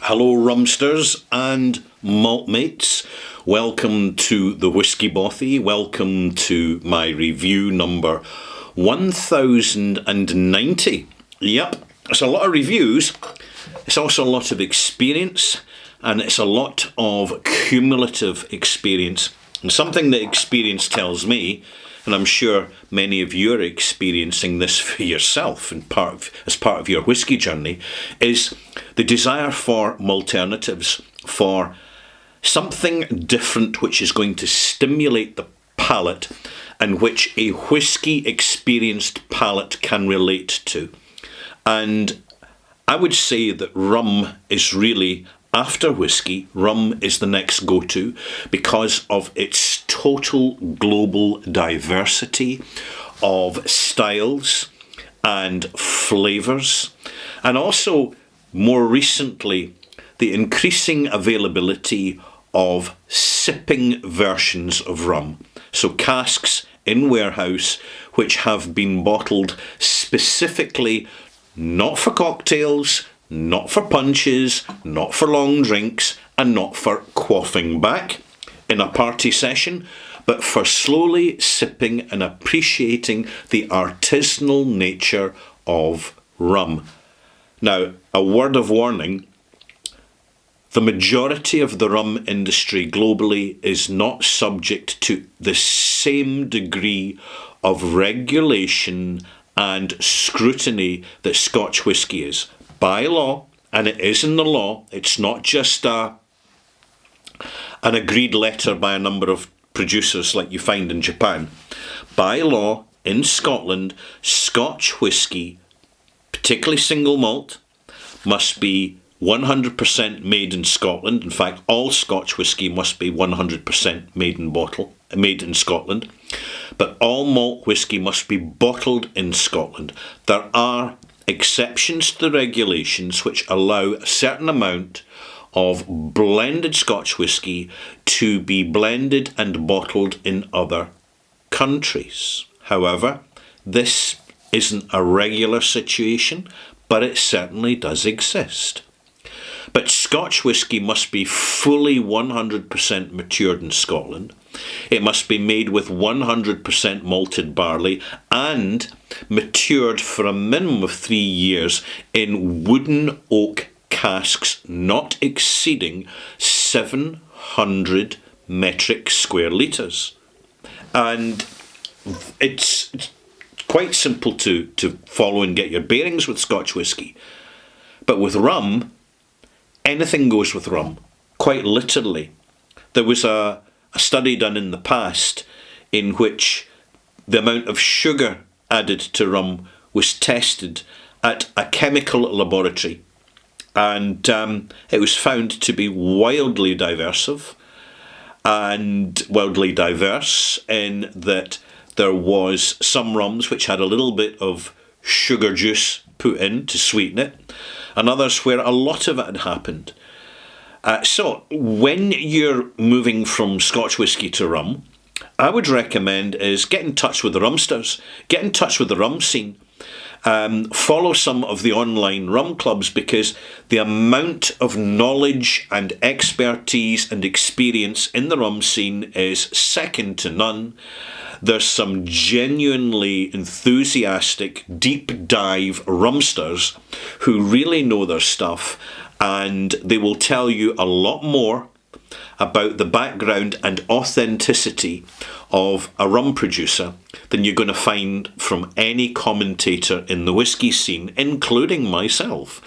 Hello rumsters and malt mates. Welcome to the Whiskey Bothy. Welcome to my review number 1090. Yep, it's a lot of reviews. It's also a lot of experience, and it's a lot of cumulative experience. And something that experience tells me, and I'm sure many of you are experiencing this for yourself and as part of your whisky journey, is the desire for alternatives, for something different which is going to stimulate the palate and which a whisky experienced palate can relate to. And I would say that rum is really, after whisky, rum is the next go-to because of its total global diversity of styles and flavours, and also, more recently, the increasing availability of sipping versions of rum. So casks in warehouse which have been bottled specifically not for cocktails, not for punches, not for long drinks, and not for quaffing back in a party session, but for slowly sipping and appreciating the artisanal nature of rum. Now, a word of warning: the majority of the rum industry globally is not subject to the same degree of regulation and scrutiny that Scotch whisky is. By law, and it is in the law, it's not just an agreed letter by a number of producers like you find in Japan. By law, in Scotland, Scotch whisky, particularly single malt, must be 100% made in Scotland. In fact, all Scotch whisky must be 100% made in Scotland. But all malt whisky must be bottled in Scotland. There are exceptions to the regulations which allow a certain amount of blended Scotch whisky to be blended and bottled in other countries. However, this isn't a regular situation, but it certainly does exist. But Scotch whisky must be fully 100% matured in Scotland. It must be made with 100% malted barley and matured for a minimum of 3 years in wooden oak casks not exceeding 700 metric square litres. And it's quite simple to follow and get your bearings with Scotch whisky. But with rum, anything goes with rum, quite literally. There was a study done in the past in which the amount of sugar added to rum was tested at a chemical laboratory, and it was found to be wildly diverse in that there was some rums which had a little bit of sugar juice put in to sweeten it, and others where a lot of it had happened. So when you're moving from Scotch whisky to rum, I would recommend is get in touch with the rumsters, get in touch with the rum scene, follow some of the online rum clubs, because the amount of knowledge and expertise and experience in the rum scene is second to none. There's some genuinely enthusiastic, deep dive rumsters who really know their stuff, and they will tell you a lot more about the background and authenticity of a rum producer than you're going to find from any commentator in the whisky scene, including myself.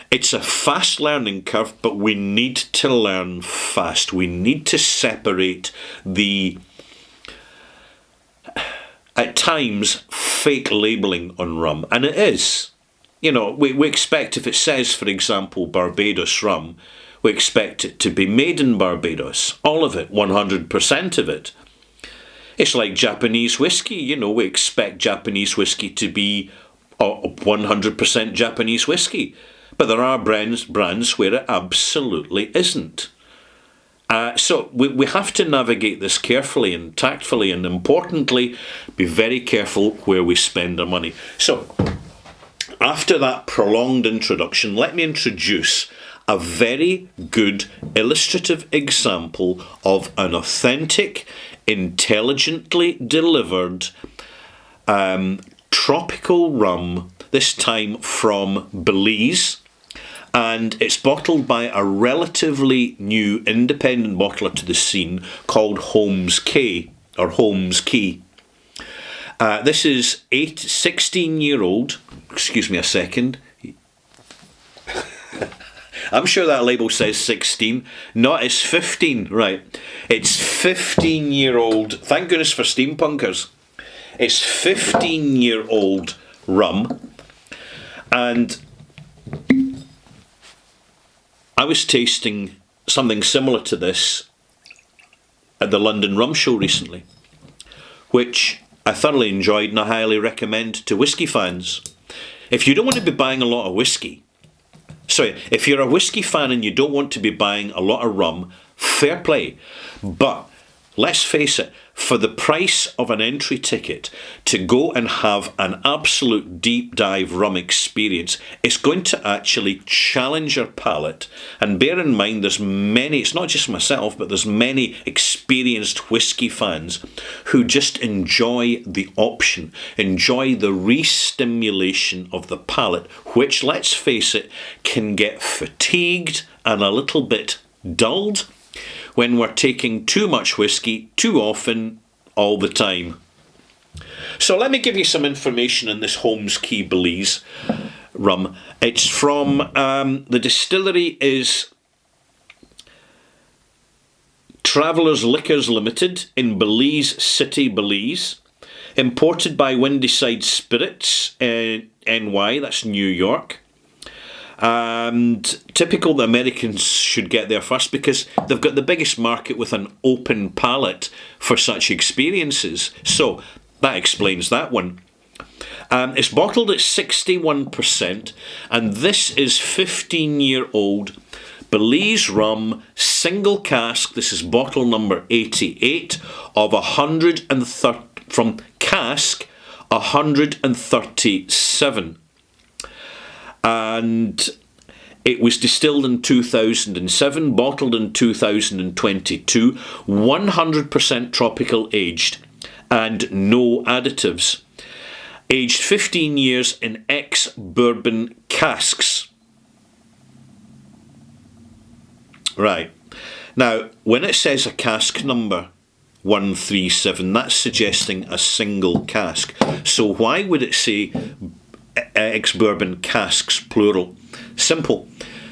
It's a fast learning curve, but we need to learn fast. We need to separate the, at times, fake labelling on rum. And it is. You know, we expect, if it says, for example, Barbados rum, we expect it to be made in Barbados. All of it, 100% of it. It's like Japanese whiskey. You know, we expect Japanese whiskey to be 100% Japanese whiskey. But there are brands where it absolutely isn't. So we have to navigate this carefully and tactfully, and importantly, be very careful where we spend our money. So, after that prolonged introduction, let me introduce a very good illustrative example of an authentic, intelligently delivered tropical rum, this time from Belize, and it's bottled by a relatively new independent bottler to the scene called Holmes Cay, or Holmes Cay. This is 16-year-old, excuse me a second, I'm sure that label says 16. No, it's 15, right. It's 15-year-old, thank goodness for steampunkers. It's 15-year-old rum, and I was tasting something similar to this at the London Rum Show recently, which I thoroughly enjoyed and I highly recommend to whisky fans. If you don't want to be buying a lot of whisky, if you're a whisky fan and you don't want to be buying a lot of rum, fair play. But let's face it, for the price of an entry ticket to go and have an absolute deep dive rum experience, it's going to actually challenge your palate. And bear in mind, there's many, it's not just myself, but there's many experienced whisky fans who just enjoy the option, enjoy the re-stimulation of the palate, which, let's face it, can get fatigued and a little bit dulled when we're taking too much whisky too often, all the time. So let me give you some information on this Holmes Cay Belize rum. It's from, the distillery is Travellers Liquors Limited in Belize City, Belize. Imported by Windyside Spirits, NY, that's New York. And typical, the Americans should get there first because they've got the biggest market with an open palate for such experiences. So that explains that one. It's bottled at 61%, and this is 15-year-old Belize rum, single cask. This is bottle number 88 of 130 from cask 137. And it was distilled in 2007, bottled in 2022, 100% tropical aged, and no additives. Aged 15 years in ex-bourbon casks. Right. Now, when it says a cask number, 137, that's suggesting a single cask. So why would it say ex-bourbon casks, plural? Simple.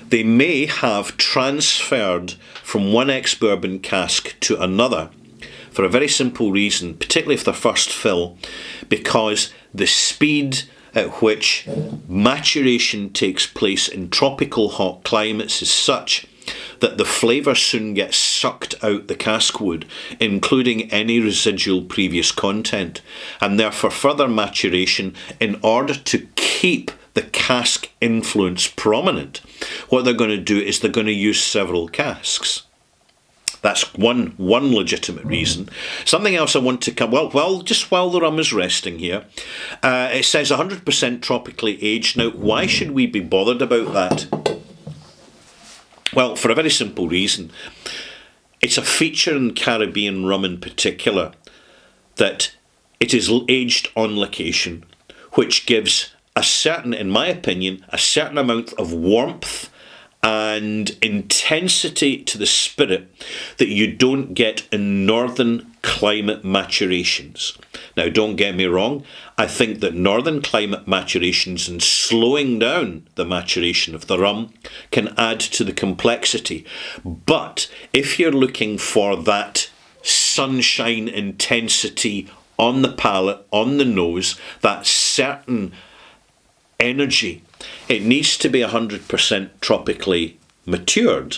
They may have transferred from one ex-bourbon cask to another for a very simple reason, particularly if they're first fill, because the speed at which maturation takes place in tropical hot climates is such that the flavour soon gets sucked out the cask wood, including any residual previous content, and therefore further maturation, in order to keep the cask influence prominent, what they're going to do is they're going to use several casks. That's one legitimate reason. Something else I want to come, just while the rum is resting here, it says 100% tropically aged. Now, why should we be bothered about that? Well, for a very simple reason. It's a feature in Caribbean rum in particular that it is aged on location, which gives a certain, in my opinion, a certain amount of warmth and intensity to the spirit that you don't get in northern climate maturations. Now, don't get me wrong, I think that northern climate maturations and slowing down the maturation of the rum can add to the complexity. But if you're looking for that sunshine intensity on the palate, on the nose, that certain energy, it needs to be 100% tropically matured.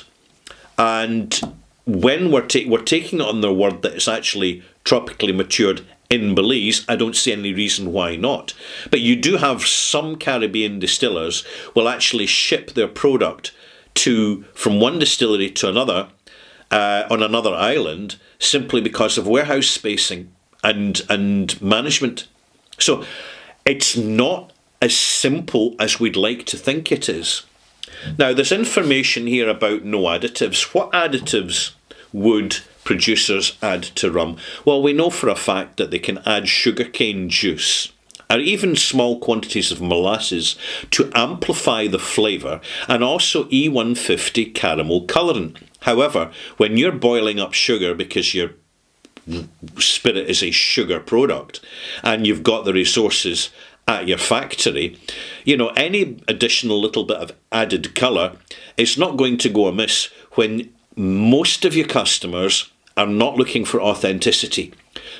And when we're taking it on their word that it's actually tropically matured in Belize, I don't see any reason why not. But you do have some Caribbean distillers will actually ship their product from one distillery to another on another island simply because of warehouse spacing and management. So it's not as simple as we'd like to think it is. Now, there's information here about no additives. What additives would producers add to rum? Well, we know for a fact that they can add sugarcane juice or even small quantities of molasses to amplify the flavour, and also E150 caramel colourant. However, when you're boiling up sugar because your spirit is a sugar product and you've got the resources at your factory, any additional little bit of added colour is not going to go amiss when most of your customers are not looking for authenticity.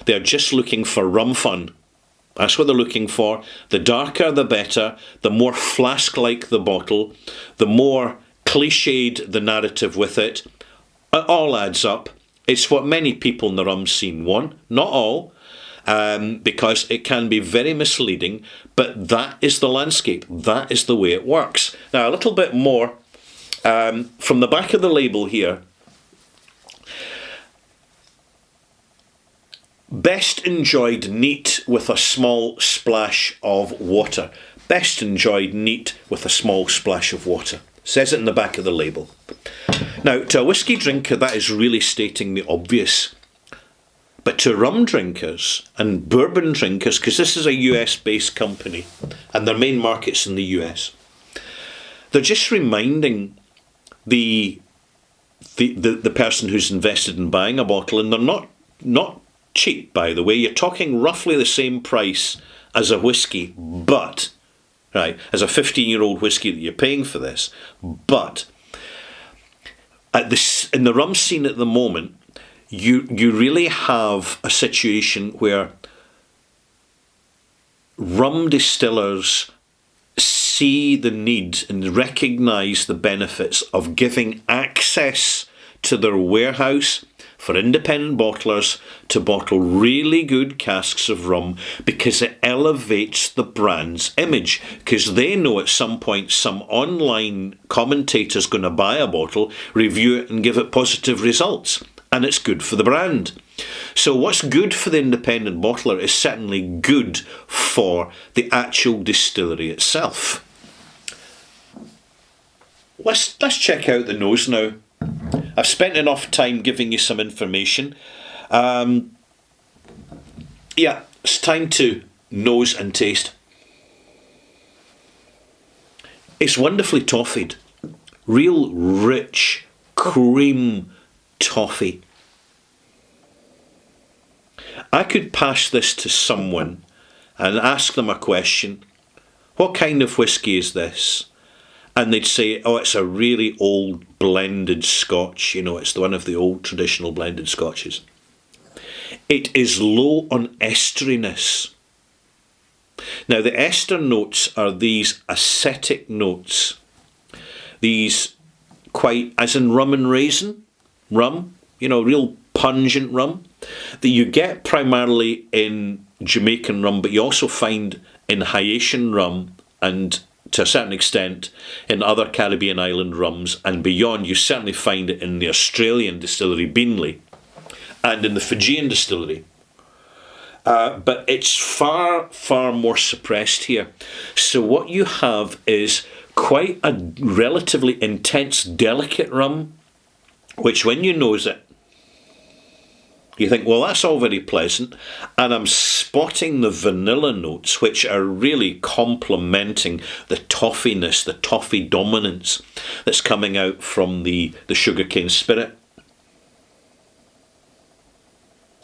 They're just looking for rum fun. That's what they're looking for. The darker, the better. The more flask-like the bottle, the more cliched the narrative with it. It all adds up. It's what many people in the rum scene want. Not all, because it can be very misleading, but that is the landscape. That is the way it works. Now, a little bit more from the back of the label here. Best enjoyed neat with a small splash of water. Best enjoyed neat with a small splash of water. Says it in the back of the label. Now, to a whisky drinker, that is really stating the obvious. But to rum drinkers and bourbon drinkers, because this is a US-based company and their main market's in the US, they're just reminding the person who's invested in buying a bottle, and they're not cheap, by the way. You're talking roughly the same price as a whisky, but, right, as a 15-year-old whisky that you're paying for this. But in the rum scene at the moment, you really have a situation where rum distillers see the need and recognise the benefits of giving access to their warehouse for independent bottlers to bottle really good casks of rum, because it elevates the brand's image, because they know at some point some online commentator's going to buy a bottle, review it and give it positive results, and it's good for the brand. So what's good for the independent bottler is certainly good for the actual distillery itself. Let's check out the nose now. I've spent enough time giving you some information. Yeah, it's time to nose and taste. It's wonderfully toffeed. Real rich cream toffee. I could pass this to someone and ask them a question. What kind of whisky is this? And they'd say, oh, it's a really old blended Scotch. It's one of the old traditional blended Scotches. It is low on esteriness. Now, the ester notes are these acetic notes. These quite, as in rum and raisin, rum, real pungent rum, that you get primarily in Jamaican rum, but you also find in Haitian rum and to a certain extent in other Caribbean island rums and beyond. You certainly find it in the Australian distillery Beanley and in the Fijian distillery. But it's far, far more suppressed here. So what you have is quite a relatively intense, delicate rum, which when you nose it, you think, well, that's all very pleasant, and I'm spotting the vanilla notes, which are really complementing the toffiness, the toffee dominance that's coming out from the sugarcane spirit.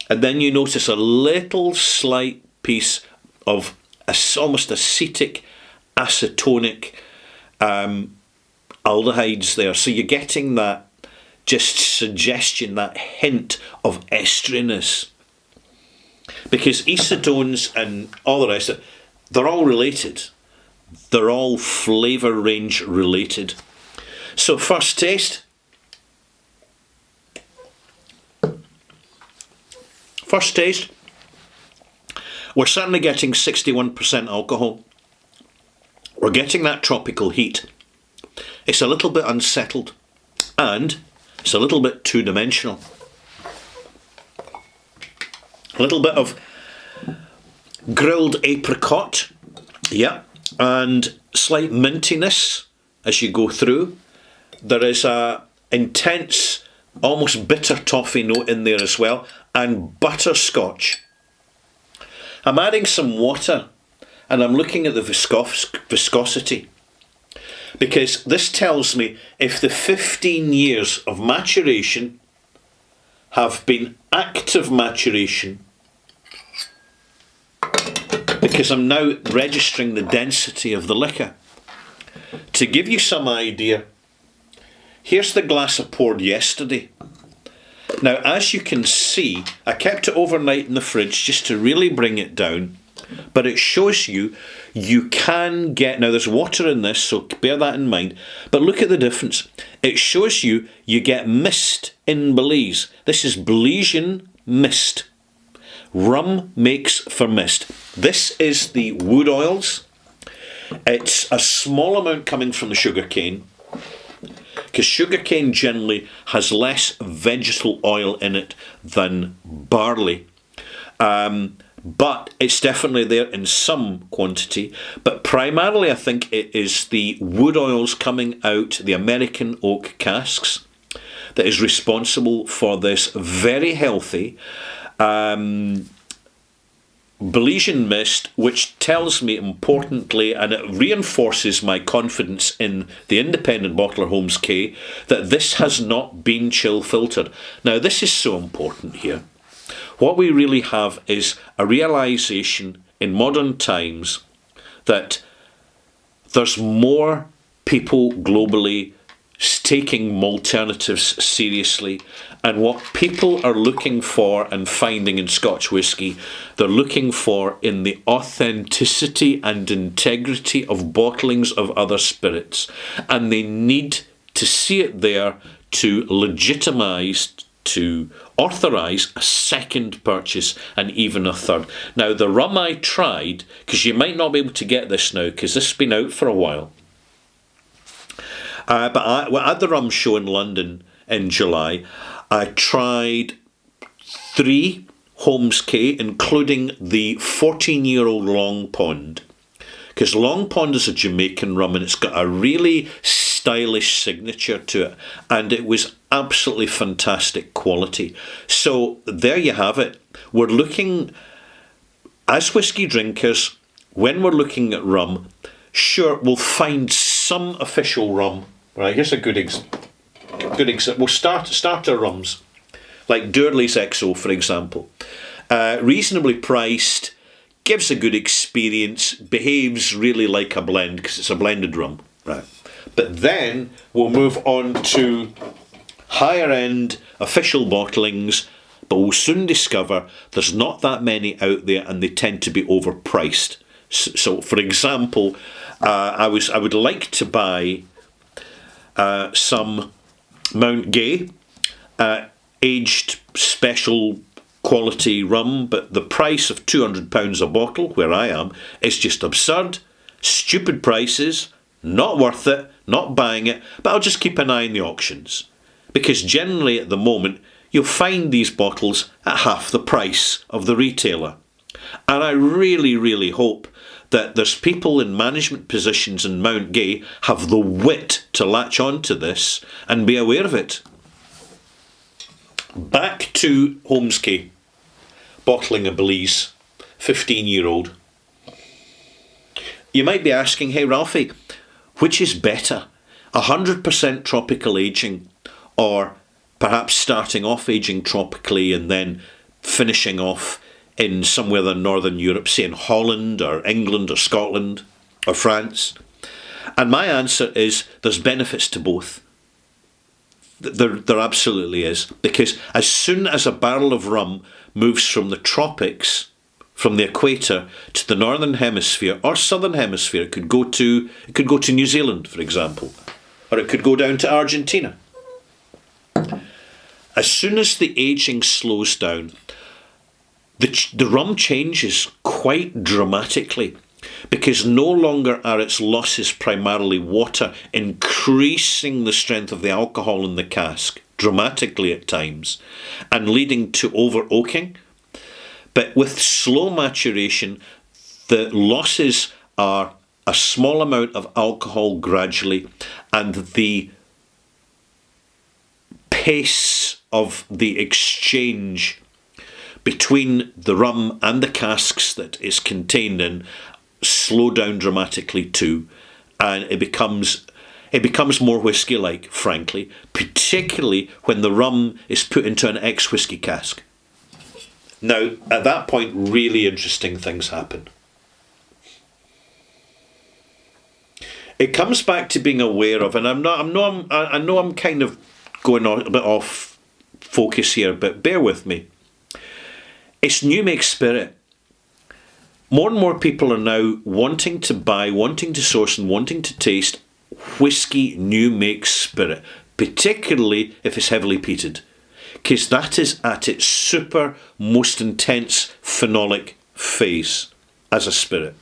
And then you notice a little slight piece of almost acetic, acetonic aldehydes there. So you're getting that just suggestion, that hint of esteriness. Because acetones and all the rest of it, they're all related. They're all flavour range related. So first taste. First taste. We're certainly getting 61% alcohol. We're getting that tropical heat. It's a little bit unsettled. And it's a little bit two-dimensional. A little bit of grilled apricot, yeah, and slight mintiness as you go through. There is a intense, almost bitter toffee note in there as well, and butterscotch. I'm adding some water, and I'm looking at the viscosity, because this tells me if the 15 years of maturation have been active maturation, because I'm now registering the density of the liquor. To give you some idea, here's the glass I poured yesterday. Now, as you can see, I kept it overnight in the fridge just to really bring it down. But it shows you can get... Now, there's water in this, so bear that in mind. But look at the difference. It shows you get mist in Belize. This is Belizean mist. Rum makes for mist. This is the wood oils. It's a small amount coming from the sugar cane, because sugarcane generally has less vegetal oil in it than barley. But it's definitely there in some quantity. But primarily I think it is the wood oils coming out, the American oak casks, that is responsible for this very healthy Belizean mist, which tells me importantly, and it reinforces my confidence in the independent bottler Holmes K, that this has not been chill filtered. Now, this is so important here. What we really have is a realisation in modern times that there's more people globally taking alternatives seriously, and what people are looking for and finding in Scotch whisky, they're looking for in the authenticity and integrity of bottlings of other spirits, and they need to see it there to legitimise, to authorise a second purchase and even a third. Now, the rum I tried, because you might not be able to get this now because this has been out for a while, but at the rum show in London in July, I tried 3 Holmes K, including the 14-year-old Long Pond. Because Long Pond is a Jamaican rum and it's got a really stylish signature to it. And it was absolutely fantastic quality. So there you have it. We're looking, as whisky drinkers, when we're looking at rum, sure, we'll find some official rum. Right, here's a good example. We'll starter rums, like Durley's XO, for example. Reasonably priced, gives a good experience, behaves really like a blend because it's a blended rum. Right, but then we'll move on to higher end official bottlings, but we'll soon discover there's not that many out there and they tend to be overpriced. So for example, I would like to buy some Mount Gay aged special quality rum, but the price of £200 a bottle where I am is just absurd. Stupid prices, not worth it, not buying it, but I'll just keep an eye on the auctions, because generally at the moment you'll find these bottles at half the price of the retailer. And I really, really hope that there's people in management positions in Mount Gay have the wit to latch on to this and be aware of it. Back to Holmes K, bottling a Belize, 15-year-old. You might be asking, hey Ralphie, which is better, 100% tropical aging, or perhaps starting off aging tropically and then finishing off in somewhere in Northern Europe, say in Holland or England or Scotland or France? And my answer is there's benefits to both. There absolutely is. Because as soon as a barrel of rum moves from the tropics, from the equator, to the Northern Hemisphere or Southern Hemisphere, it could go to New Zealand, for example, or it could go down to Argentina. As soon as the aging slows down, the rum changes quite dramatically, because no longer are its losses primarily water, increasing the strength of the alcohol in the cask dramatically at times and leading to over-oaking. But with slow maturation, the losses are a small amount of alcohol gradually, and the pace of the exchange between the rum and the casks that it's contained in slow down dramatically too, and it becomes more whiskey-like, frankly, particularly when the rum is put into an ex-whiskey cask. Now, at that point, really interesting things happen. It comes back to being aware of, and I know I'm kind of going on a bit off focus here, but bear with me. It's new make spirit. More and more people are now wanting to buy, wanting to source, and wanting to taste whiskey new make spirit, particularly if it's heavily peated, because that is at its super most intense phenolic phase as a spirit.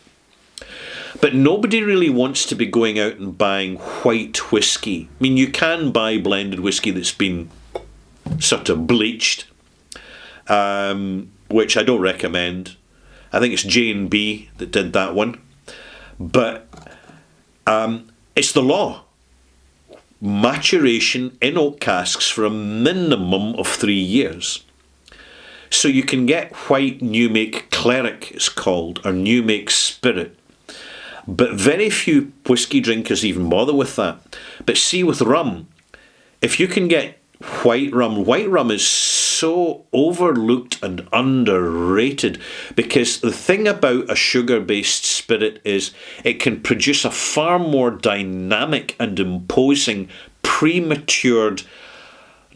But nobody really wants to be going out and buying white whiskey. I mean, you can buy blended whiskey that's been sort of bleached, which I don't recommend. I think it's J&B that did that one. But it's the law. Maturation in oak casks for a minimum of 3 years. So you can get white new make cleric, it's called, or new make spirit. But very few whiskey drinkers even bother with that. But see, with rum, if you can get white rum is so overlooked and underrated, because the thing about a sugar-based spirit is it can produce a far more dynamic and imposing prematured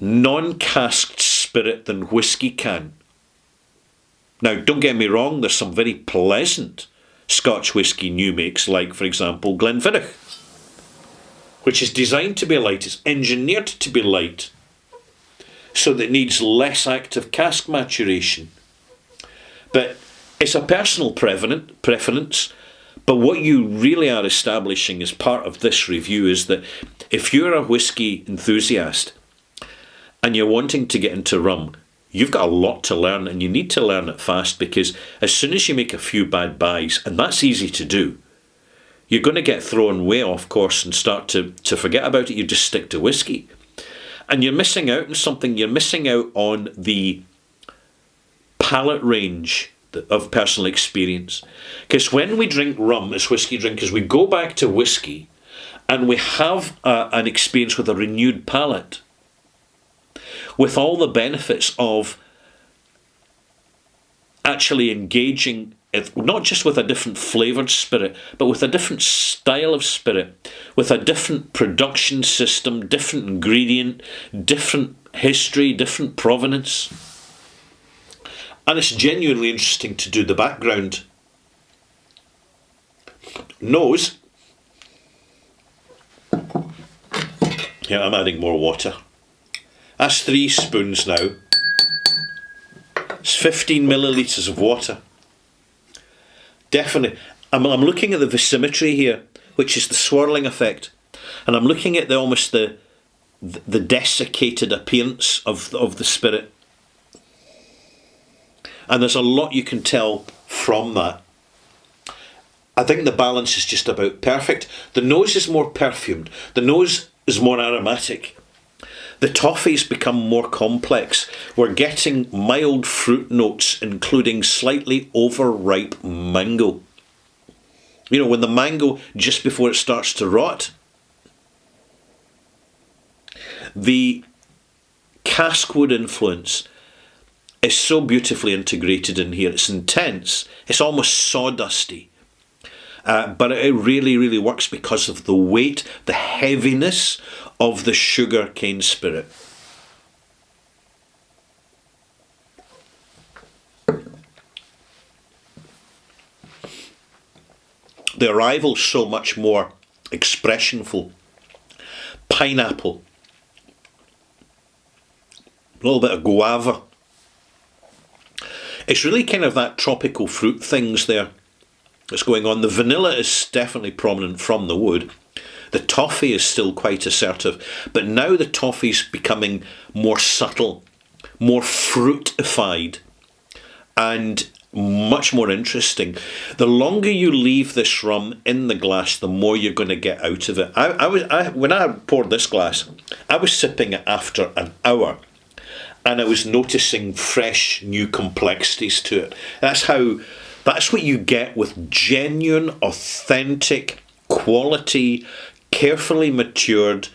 non-casked spirit than whiskey can. Now, don't get me wrong, there's some very pleasant Scotch whisky new makes, like, for example, Glenfiddich, which is designed to be light, it's engineered to be light, so that it needs less active cask maturation. But it's a personal preference, but what you really are establishing as part of this review is that if you're a whisky enthusiast and you're wanting to get into rum, you've got a lot to learn, and you need to learn it fast, because as soon as you make a few bad buys, and that's easy to do, you're going to get thrown way off course and start to forget about it. You just stick to whisky. And you're missing out on something. You're missing out on the palate range of personal experience. Because when we drink rum as whisky drinkers, we go back to whisky and we have an experience with a renewed palate, with all the benefits of actually engaging, not just with a different flavoured spirit, but with a different style of spirit, with a different production system, different ingredient, different history, different provenance. And it's genuinely interesting to do the background. Nose. Yeah, I'm adding more water. That's 3 spoons now. It's 15 millilitres of water. Definitely. I'm looking at the viscimmetry here, which is the swirling effect. And I'm looking at almost the desiccated appearance of the spirit. And there's a lot you can tell from that. I think the balance is just about perfect. The nose is more perfumed. The nose is more aromatic. The toffees become more complex. We're getting mild fruit notes, including slightly overripe mango. You know, when the mango, just before it starts to rot. The caskwood influence is so beautifully integrated in here. It's intense. It's almost sawdusty. But it really, really works because of the weight, the heaviness of the sugar cane spirit. The arrival's so much more expressionful. Pineapple. A little bit of guava. It's really kind of that tropical fruit things there that's going on. The vanilla is definitely prominent from the wood. The toffee is still quite assertive, but now the toffee's becoming more subtle, more fruitified, and much more interesting. The longer you leave this rum in the glass, the more you're going to get out of it. When I poured this glass, I was sipping it after an hour, and I was noticing fresh new complexities to it. That's what you get with genuine, authentic, quality, carefully matured,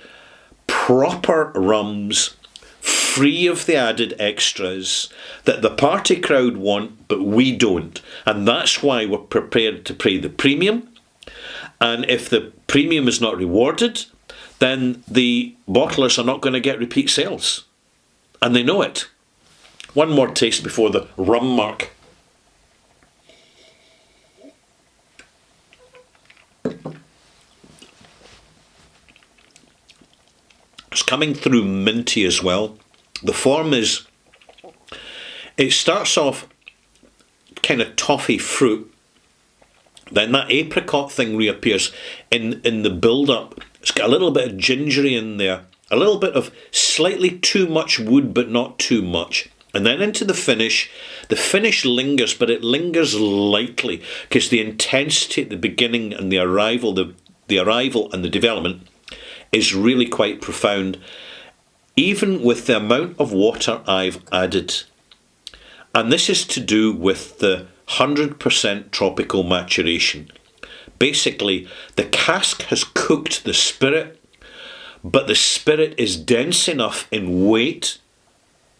proper rums, free of the added extras that the party crowd want, but we don't. And that's why we're prepared to pay the premium. And if the premium is not rewarded, then the bottlers are not going to get repeat sales. And they know it. One more taste before the rum mark. It's coming through minty as well. The form is, it starts off kind of toffee fruit. Then that apricot thing reappears in the build-up. It's got a little bit of gingery in there. A little bit of slightly too much wood, but not too much. And then into the finish lingers, but it lingers lightly because the intensity at the beginning and the arrival and the development is really quite profound, even with the amount of water I've added. And this is to do with the 100% tropical maturation. Basically, the cask has cooked the spirit, but the spirit is dense enough in weight,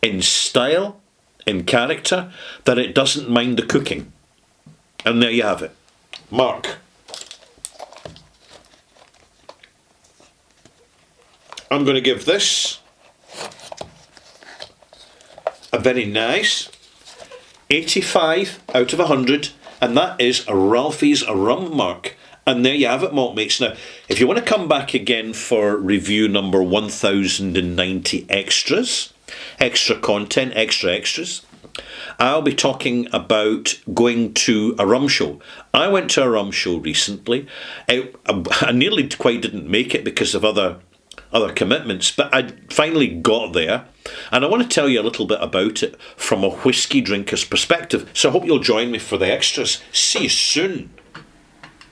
in style, in character, that it doesn't mind the cooking. And there you have it. Mark. I'm going to give this a very nice 85 out of 100, and that is a Ralphie's Rum Mark. And there you have it, Maltmates. Now, if you want to come back again for review number 1090 extras, extra content, extra extras, I'll be talking about going to a rum show. I went to a rum show recently. I nearly quite didn't make it because of other commitments, but I finally got there, and I want to tell you a little bit about it from a whiskey drinker's perspective. So I hope you'll join me for the extras. See you soon.